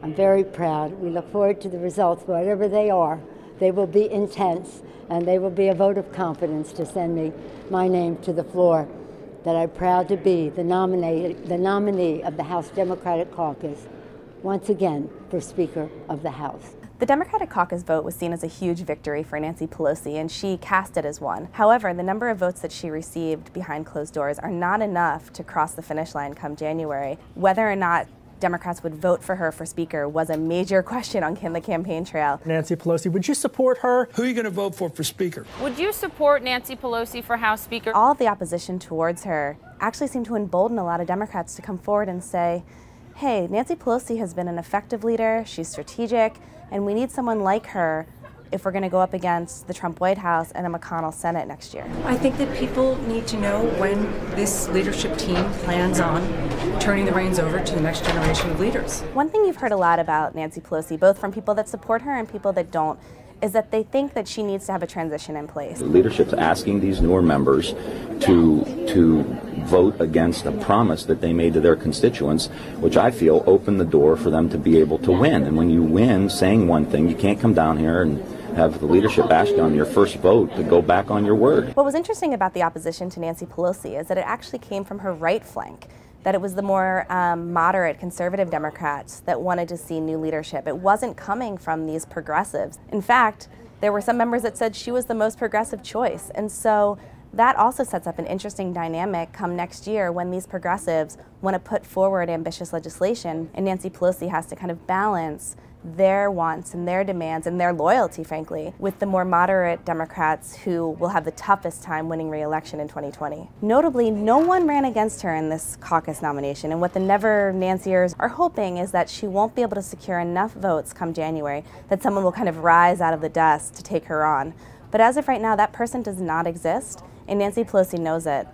I'm very proud. We look forward to the results, whatever they are. They will be intense, and they will be a vote of confidence to send me my name to the floor, that I'm proud to be the nominee of the House Democratic Caucus, once again, for Speaker of the House. The Democratic Caucus vote was seen as a huge victory for Nancy Pelosi, and she cast it as one. However, the number of votes that she received behind closed doors are not enough to cross the finish line come January. Whether or not Democrats would vote for her for Speaker was a major question on the campaign trail. Nancy Pelosi, would you support her? Who are you going to vote for Speaker? Would you support Nancy Pelosi for House Speaker? All of the opposition towards her actually seemed to embolden a lot of Democrats to come forward and say, hey, Nancy Pelosi has been an effective leader, she's strategic, and we need someone like her if we're going to go up against the Trump White House and a McConnell Senate next year. I think that people need to know when this leadership team plans on turning the reins over to the next generation of leaders. One thing you've heard a lot about Nancy Pelosi, both from people that support her and people that don't, is that they think that she needs to have a transition in place. Leadership's asking these newer members to vote against a promise that they made to their constituents, which I feel opened the door for them to be able to win. And when you win saying one thing, you can't come down here and have the leadership ask you on your first vote to go back on your word. What was interesting about the opposition to Nancy Pelosi is that it actually came from her right flank, that it was the more moderate conservative Democrats that wanted to see new leadership. It wasn't coming from these progressives. In fact, there were some members that said she was the most progressive choice. And so that also sets up an interesting dynamic come next year when these progressives want to put forward ambitious legislation, and Nancy Pelosi has to kind of balance their wants and their demands and their loyalty, frankly, with the more moderate Democrats who will have the toughest time winning re-election in 2020. Notably, no one ran against her in this caucus nomination, and what the Never Nanciers are hoping is that she won't be able to secure enough votes come January that someone will kind of rise out of the dust to take her on. But as of right now, that person does not exist, and Nancy Pelosi knows it.